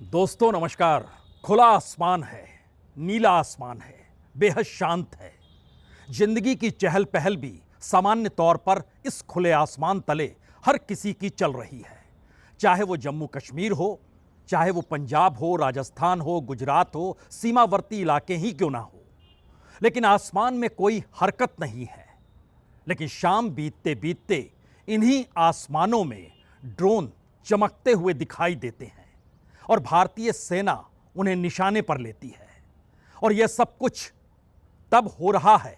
दोस्तों नमस्कार। खुला आसमान है, नीला आसमान है, बेहद शांत है। जिंदगी की चहल पहल भी सामान्य तौर पर इस खुले आसमान तले हर किसी की चल रही है। चाहे वो जम्मू कश्मीर हो, चाहे वो पंजाब हो, राजस्थान हो, गुजरात हो, सीमावर्ती इलाके ही क्यों ना हो, लेकिन आसमान में कोई हरकत नहीं है। लेकिन शाम बीतते बीतते इन्हीं आसमानों में ड्रोन चमकते हुए दिखाई देते हैं और भारतीय सेना उन्हें निशाने पर लेती है। और यह सब कुछ तब हो रहा है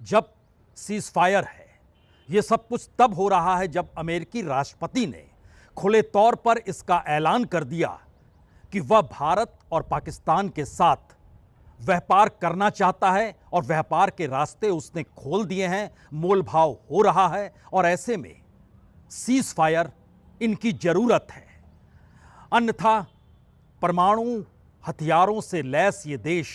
जब सीज फायर है। यह सब कुछ तब हो रहा है जब अमेरिकी राष्ट्रपति ने खुले तौर पर इसका ऐलान कर दिया कि वह भारत और पाकिस्तान के साथ व्यापार करना चाहता है और व्यापार के रास्ते उसने खोल दिए हैं, मोलभाव हो रहा है। और ऐसे में सीज फायर इनकी जरूरत है, अन्यथा परमाणु हथियारों से लैस ये देश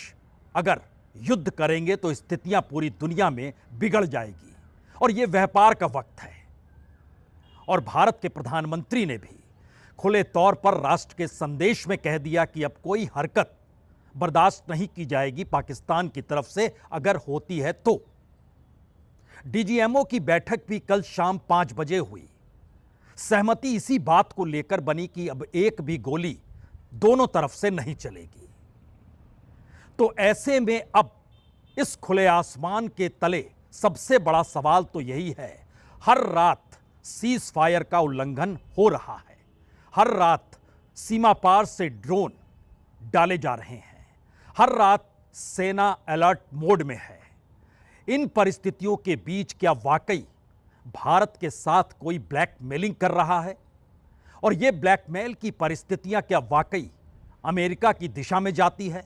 अगर युद्ध करेंगे तो स्थितियां पूरी दुनिया में बिगड़ जाएगी। और ये व्यापार का वक्त है। और भारत के प्रधानमंत्री ने भी खुले तौर पर राष्ट्र के संदेश में कह दिया कि अब कोई हरकत बर्दाश्त नहीं की जाएगी पाकिस्तान की तरफ से, अगर होती है तो। डीजीएमओ की बैठक भी कल शाम 5 बजे हुई। सहमति इसी बात को लेकर बनी कि अब एक भी गोली दोनों तरफ से नहीं चलेगी। तो ऐसे में अब इस खुले आसमान के तले सबसे बड़ा सवाल तो यही है, हर रात सीज फायर का उल्लंघन हो रहा है। हर रात सीमा पार से ड्रोन डाले जा रहे हैं। हर रात सेना अलर्ट मोड में है। इन परिस्थितियों के बीच क्या वाकई भारत के साथ कोई ब्लैकमेलिंग कर रहा है? और ये ब्लैकमेल की परिस्थितियां क्या वाकई अमेरिका की दिशा में जाती है?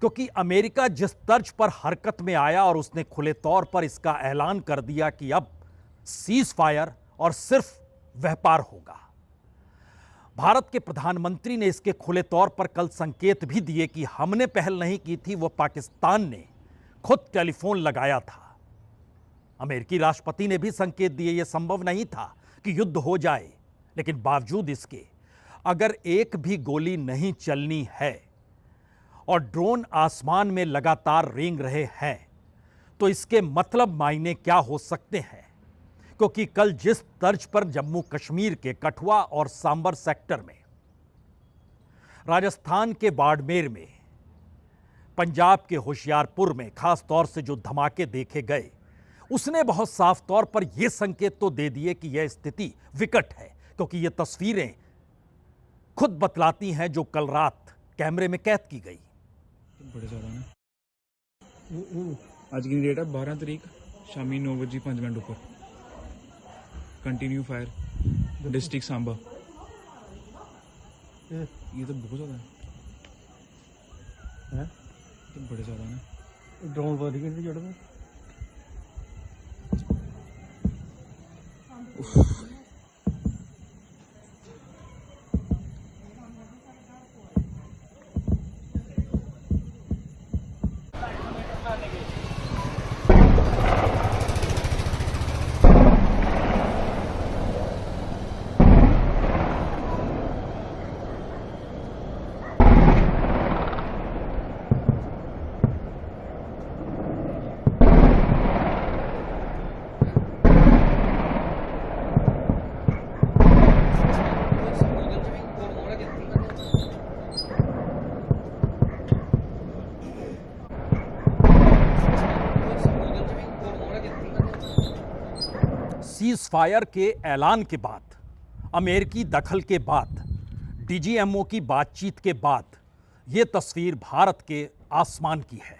क्योंकि अमेरिका जिस तर्ज पर हरकत में आया और उसने खुले तौर पर इसका ऐलान कर दिया कि अब सीज फायर और सिर्फ व्यापार होगा। भारत के प्रधानमंत्री ने इसके खुले तौर पर कल संकेत भी दिए कि हमने पहल नहीं की थी, वह पाकिस्तान ने खुद टेलीफोन लगाया था। अमेरिकी राष्ट्रपति ने भी संकेत दिए यह संभव नहीं था कि युद्ध हो जाए, लेकिन बावजूद इसके अगर एक भी गोली नहीं चलनी है और ड्रोन आसमान में लगातार रेंग रहे हैं तो इसके मतलब मायने क्या हो सकते हैं? क्योंकि कल जिस तर्ज पर जम्मू कश्मीर के कठुआ और सांबर सेक्टर में, राजस्थान के बाड़मेर में, पंजाब के होशियारपुर में खास तौर से जो धमाके देखे गए, उसने बहुत साफ तौर पर यह संकेत तो दे दिए कि यह स्थिति विकट है। क्योंकि ये तस्वीरें खुद बतलाती हैं जो कल रात कैमरे में कैद की गई। बड़े ज्यादा ने आज की डेट है 12 तारीख शामी 9:05 ऊपर कंटिन्यू फायर डिस्ट्रिक्ट सांबा। ये तो बहुत ज्यादा है, तो बड़े ज्यादा ने ड्रोन बढ़ गए थे जोड़ में। सीज फायर के ऐलान के बाद, अमेरिकी दखल के बाद, डीजीएमओ की बातचीत के बाद यह तस्वीर भारत के आसमान की है।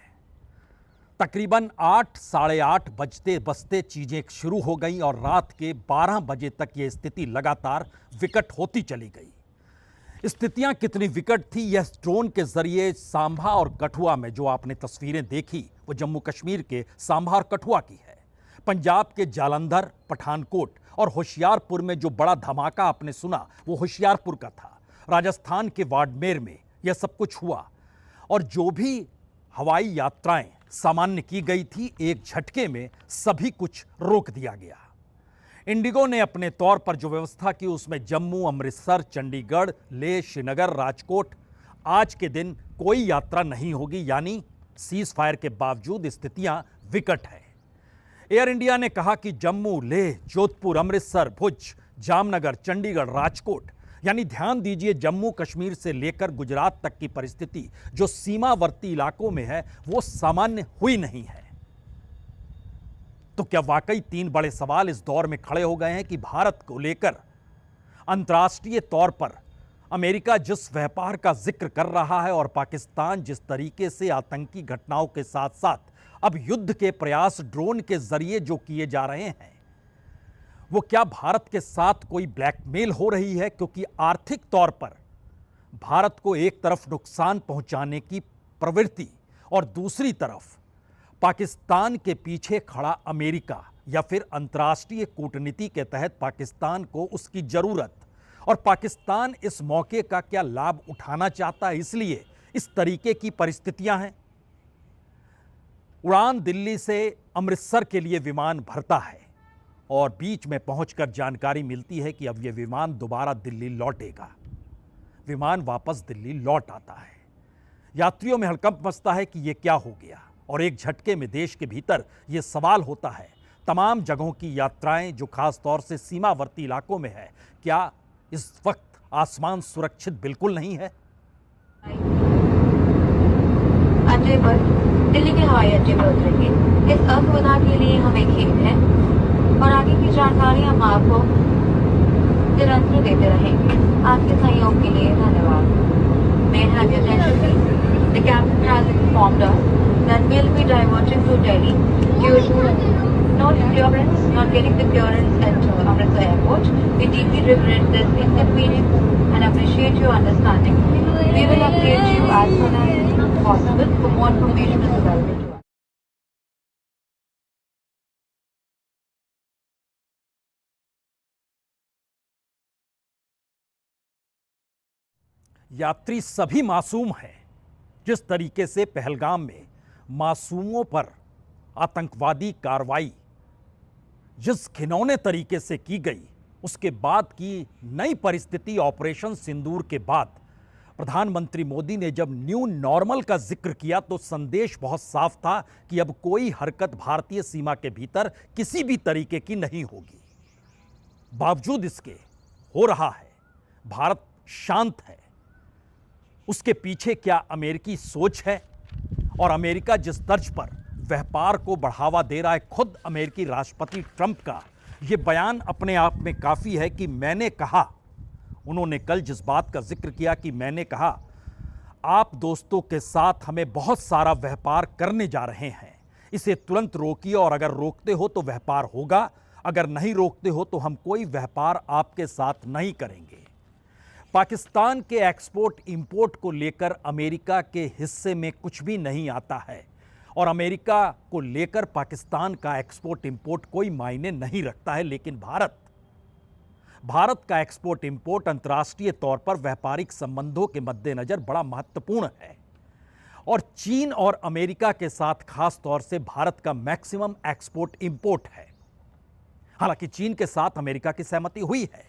तकरीबन 8 साढ़े 8 बजते बजते चीजें शुरू हो गई और रात के 12 बजे तक यह स्थिति लगातार विकट होती चली गई। स्थितियां कितनी विकट थी यह ड्रोन के जरिए सांभा और कठुआ में जो आपने तस्वीरें देखी वो जम्मू कश्मीर के सांभा और कठुआ की है। पंजाब के जालंधर, पठानकोट और होशियारपुर में जो बड़ा धमाका आपने सुना वो होशियारपुर का था। राजस्थान के बाड़मेर में यह सब कुछ हुआ और जो भी हवाई यात्राएं सामान्य की गई थी, एक झटके में सभी कुछ रोक दिया गया। इंडिगो ने अपने तौर पर जो व्यवस्था की उसमें जम्मू, अमृतसर, चंडीगढ़, लेह, श्रीनगर, राजकोट आज के दिन कोई यात्रा नहीं होगी, यानी सीज फायर के बावजूद स्थितियां विकट है। एयर इंडिया ने कहा कि जम्मू, लेह, जोधपुर, अमृतसर, भुज, जामनगर, चंडीगढ़, राजकोट, यानी ध्यान दीजिए जम्मू कश्मीर से लेकर गुजरात तक की परिस्थिति जो सीमावर्ती इलाकों में है वो सामान्य हुई नहीं है। तो क्या वाकई तीन बड़े सवाल इस दौर में खड़े हो गए हैं कि भारत को लेकर अंतर्राष्ट्रीय तौर पर अमेरिका जिस व्यापार का जिक्र कर रहा है और पाकिस्तान जिस तरीके से आतंकी घटनाओं के साथ साथ अब युद्ध के प्रयास ड्रोन के जरिए जो किए जा रहे हैं, वो क्या भारत के साथ कोई ब्लैकमेल हो रही है? क्योंकि आर्थिक तौर पर भारत को एक तरफ नुकसान पहुंचाने की प्रवृत्ति और दूसरी तरफ पाकिस्तान के पीछे खड़ा अमेरिका या फिर अंतर्राष्ट्रीय कूटनीति के तहत पाकिस्तान को उसकी जरूरत और पाकिस्तान इस मौके का क्या लाभ उठाना चाहता है, इसलिए इस तरीके की परिस्थितियां हैं। उड़ान दिल्ली से अमृतसर के लिए विमान भरता है और बीच में पहुंचकर जानकारी मिलती है कि अब यह विमान दोबारा दिल्ली लौटेगा। विमान वापस दिल्ली लौट आता है। यात्रियों में हड़कंप मचता है कि यह क्या हो गया और एक झटके में देश के भीतर यह सवाल होता है, तमाम जगहों की यात्राएं जो खास तौर से सीमावर्ती इलाकों में है, क्या इस वक्त आसमान सुरक्षित बिल्कुल नहीं है? अजय भट्ट दिल्ली के हवाई अड्डे पर उतरेंगे। इस असुविधा के लिए हमें खेद है और आगे की जानकारी हम आपको निरंतर देते रहेंगे। आपके सहयोग के लिए धन्यवाद। May I have your attention please? The captain has informed us that we'll be diverting to Delhi due to no clearance, not getting the clearance at Amritsar Airport. We deeply regret this inconvenience and appreciate your understanding. We will update you as soon as possible. For more information is available to us. यात्री सभी मासूम हैं। जिस तरीके से पहलगाम में मासूमों पर आतंकवादी कार्रवाई जिस घिनौने तरीके से की गई, उसके बाद की नई परिस्थिति ऑपरेशन सिंदूर के बाद प्रधानमंत्री मोदी ने जब न्यू नॉर्मल का जिक्र किया तो संदेश बहुत साफ था कि अब कोई हरकत भारतीय सीमा के भीतर किसी भी तरीके की नहीं होगी। बावजूद इसके हो रहा है। भारत शांत है। उसके पीछे क्या अमेरिकी सोच है? और अमेरिका जिस तर्ज पर व्यापार को बढ़ावा दे रहा है, खुद अमेरिकी राष्ट्रपति ट्रंप का यह बयान अपने आप में काफी है कि मैंने कहा, उन्होंने कल जिस बात का जिक्र किया कि मैंने कहा आप दोस्तों के साथ हमें बहुत सारा व्यापार करने जा रहे हैं, इसे तुरंत रोकिए और अगर रोकते हो तो व्यापार होगा, अगर नहीं रोकते हो तो हम कोई व्यापार आपके साथ नहीं करेंगे। पाकिस्तान के एक्सपोर्ट इंपोर्ट को लेकर अमेरिका के हिस्से में कुछ भी नहीं आता है और अमेरिका को लेकर पाकिस्तान का एक्सपोर्ट इंपोर्ट कोई मायने नहीं रखता है। लेकिन भारत का एक्सपोर्ट इंपोर्ट अंतर्राष्ट्रीय तौर पर व्यापारिक संबंधों के मद्देनजर बड़ा महत्वपूर्ण है और चीन और अमेरिका के साथ खास तौर से भारत का मैक्सिमम एक्सपोर्ट इंपोर्ट है। हालांकि चीन के साथ अमेरिका की सहमति हुई है,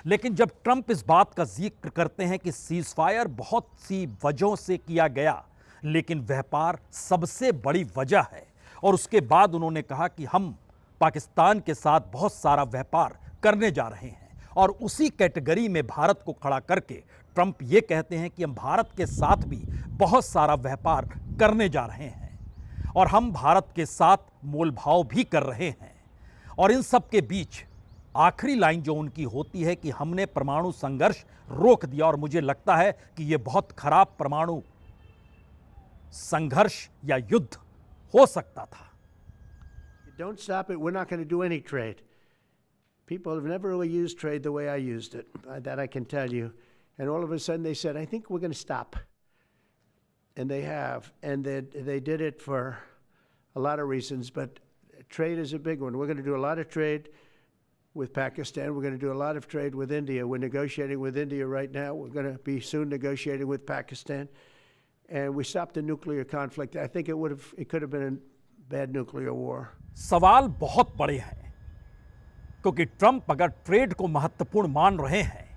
लेकिन जब ट्रंप इस बात का जिक्र करते हैं कि सीज फायर बहुत सी वजहों से किया गया लेकिन व्यापार सबसे बड़ी वजह है, और उसके बाद उन्होंने कहा कि हम पाकिस्तान के साथ बहुत सारा व्यापार करने जा रहे हैं और उसी कैटेगरी में भारत को खड़ा करके ट्रंप ये कहते हैं कि हम भारत के साथ भी बहुत सारा व्यापार करने जा रहे हैं और हम भारत के साथ मोलभाव भी कर रहे हैं। और इन सब के बीच आखिरी लाइन जो उनकी होती है कि हमने परमाणु संघर्ष रोक दिया, और मुझे लगता है कि यह बहुत खराब परमाणु संघर्ष या युद्ध हो सकता था। Don't stop it, we're not going to do any trade. People have never really used trade the way I used it. That I can tell you. And all of a sudden they said, I think we're going to stop. And they have. And they did it for a lot of reasons, but trade is a big one. We're going to do a lot of trade with Pakistan. We're going to do a lot of trade with India. We're negotiating with India right now. We're going to be soon negotiating with Pakistan. And we stopped the nuclear conflict. I think it could have been a bad nuclear war. सवाल बहुत बड़े हैं क्योंकि Trump अगर trade को महत्वपूर्ण मान रहे हैं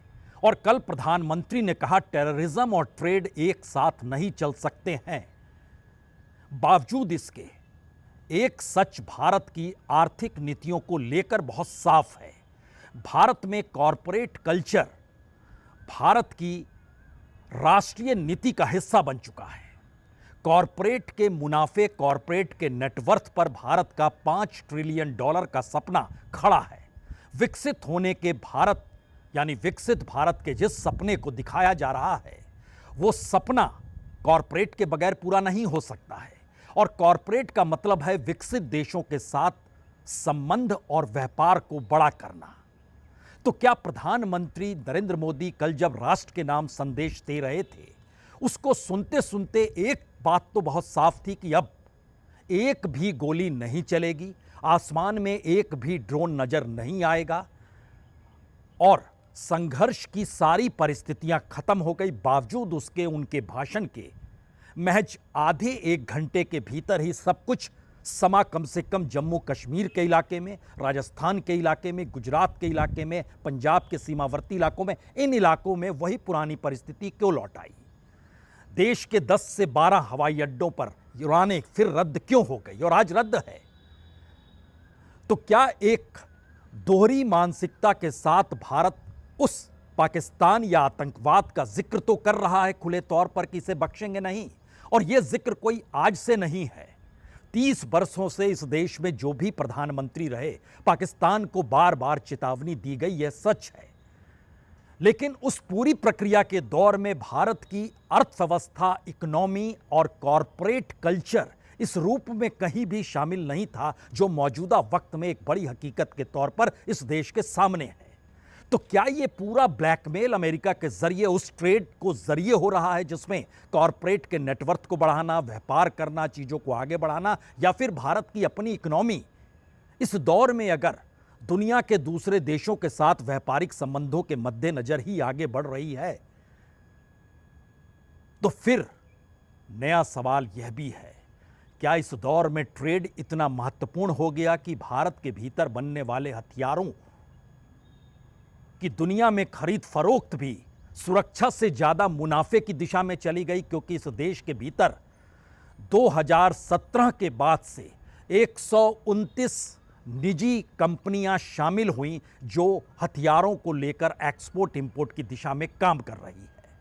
और कल प्रधानमंत्री ने कहा टेररिज्म और ट्रेड एक साथ नहीं चल सकते हैं, बावजूद इसके एक सच भारत की आर्थिक नीतियों को लेकर बहुत साफ है। भारत में कॉरपोरेट कल्चर भारत की राष्ट्रीय नीति का हिस्सा बन चुका है। कॉरपोरेट के मुनाफे, कॉरपोरेट के नेटवर्थ पर भारत का $5 ट्रिलियन का सपना खड़ा है। विकसित होने के भारत यानी विकसित भारत के जिस सपने को दिखाया जा रहा है, वो सपना कॉरपोरेट के बगैर पूरा नहीं हो सकता है। और कॉरपोरेट का मतलब है विकसित देशों के साथ संबंध और व्यापार को बड़ा करना। तो क्या प्रधानमंत्री नरेंद्र मोदी कल जब राष्ट्र के नाम संदेश दे रहे थे, उसको सुनते सुनते एक बात तो बहुत साफ थी कि अब एक भी गोली नहीं चलेगी, आसमान में एक भी ड्रोन नजर नहीं आएगा और संघर्ष की सारी परिस्थितियां खत्म हो गई। बावजूद उसके उनके भाषण के महज आधे एक घंटे के भीतर ही सब कुछ समा कम से कम जम्मू कश्मीर के इलाके में, राजस्थान के इलाके में, गुजरात के इलाके में, पंजाब के सीमावर्ती इलाकों में, इन इलाकों में वही पुरानी परिस्थिति क्यों लौट आई? देश के 10 से 12 हवाई अड्डों पर उड़ानें फिर रद्द क्यों हो गई और आज रद्द है? तो क्या एक दोहरी मानसिकता के साथ भारत उस पाकिस्तान या आतंकवाद का जिक्र तो कर रहा है खुले तौर पर कि इसे बख्शेंगे नहीं? और यह जिक्र कोई आज से नहीं है। 30 वर्षों से इस देश में जो भी प्रधानमंत्री रहे, पाकिस्तान को बार बार चेतावनी दी गई, यह सच है। लेकिन उस पूरी प्रक्रिया के दौर में भारत की अर्थव्यवस्था, इकोनॉमी और कॉरपोरेट कल्चर इस रूप में कहीं भी शामिल नहीं था जो मौजूदा वक्त में एक बड़ी हकीकत के तौर पर इस देश के सामने है। तो क्या ये पूरा ब्लैकमेल अमेरिका के जरिए उस ट्रेड को जरिए हो रहा है जिसमें कॉरपोरेट के नेटवर्थ को बढ़ाना, व्यापार करना, चीजों को आगे बढ़ाना, या फिर भारत की अपनी इकोनॉमी इस दौर में अगर दुनिया के दूसरे देशों के साथ व्यापारिक संबंधों के मद्देनजर ही आगे बढ़ रही है? तो फिर नया सवाल यह भी है, क्या इस दौर में ट्रेड इतना महत्वपूर्ण हो गया कि भारत के भीतर बनने वाले हथियारों कि दुनिया में खरीद फरोख्त भी सुरक्षा से ज्यादा मुनाफे की दिशा में चली गई? क्योंकि इस देश के भीतर 2017 के बाद से 129 निजी कंपनियां शामिल हुई जो हथियारों को लेकर एक्सपोर्ट इंपोर्ट की दिशा में काम कर रही है।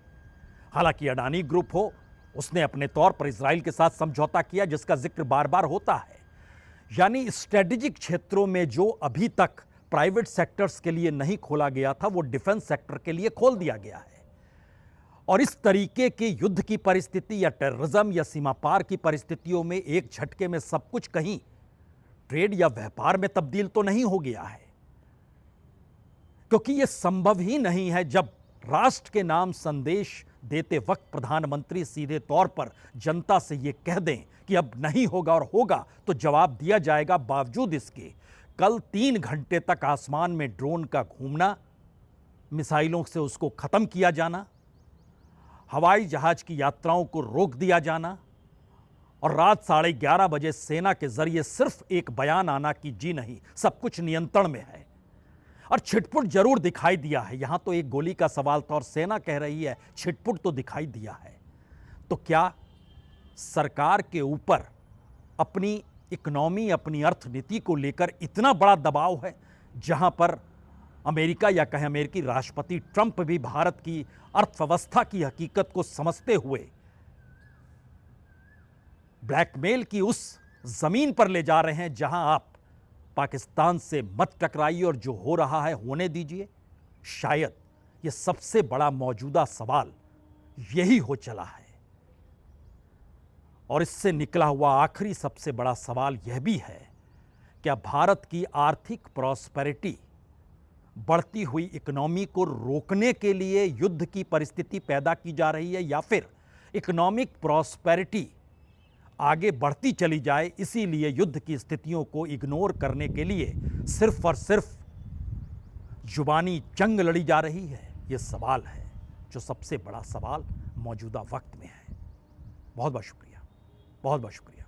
हालांकि अडानी ग्रुप हो, उसने अपने तौर पर इजराइल के साथ समझौता किया जिसका जिक्र बार बार होता है। यानी स्ट्रेटेजिक क्षेत्रों में जो अभी तक प्राइवेट सेक्टर्स के लिए नहीं खोला गया था, वो डिफेंस सेक्टर के लिए खोल दिया गया है। और इस तरीके के युद्ध की परिस्थिति या टेररिज्म या सीमा पार की परिस्थितियों में एक झटके में सब कुछ कहीं ट्रेड या व्यापार में तब्दील तो नहीं हो गया है, क्योंकि यह संभव ही नहीं है। जब राष्ट्र के नाम संदेश देते वक्त प्रधानमंत्री सीधे तौर पर जनता से यह कह दें कि अब नहीं होगा और होगा तो जवाब दिया जाएगा, बावजूद इसके कल 3 घंटे तक आसमान में ड्रोन का घूमना, मिसाइलों से उसको खत्म किया जाना, हवाई जहाज की यात्राओं को रोक दिया जाना और रात 11:30 बजे सेना के जरिए सिर्फ एक बयान आना कि जी नहीं, सब कुछ नियंत्रण में है। और छिटपुट जरूर दिखाई दिया है, यहां तो एक गोली का सवाल था और सेना कह रही है छिटपुट तो दिखाई दिया है। तो क्या सरकार के ऊपर अपनी इकोनॉमी, अपनी अर्थनीति को लेकर इतना बड़ा दबाव है, जहां पर अमेरिका या कहें अमेरिकी राष्ट्रपति ट्रंप भी भारत की अर्थव्यवस्था की हकीकत को समझते हुए ब्लैकमेल की उस जमीन पर ले जा रहे हैं जहां आप पाकिस्तान से मत टकराइए और जो हो रहा है होने दीजिए? शायद यह सबसे बड़ा मौजूदा सवाल यही हो चला है। और इससे निकला हुआ आखिरी सबसे बड़ा सवाल यह भी है, क्या भारत की आर्थिक प्रॉस्पेरिटी, बढ़ती हुई इकोनॉमी को रोकने के लिए युद्ध की परिस्थिति पैदा की जा रही है, या फिर इकोनॉमिक प्रॉस्पेरिटी आगे बढ़ती चली जाए इसीलिए युद्ध की स्थितियों को इग्नोर करने के लिए सिर्फ और सिर्फ जुबानी जंग लड़ी जा रही है? यह सवाल है जो सबसे बड़ा सवाल मौजूदा वक्त में है। बहुत बहुत शुक्रिया, बहुत बहुत शुक्रिया।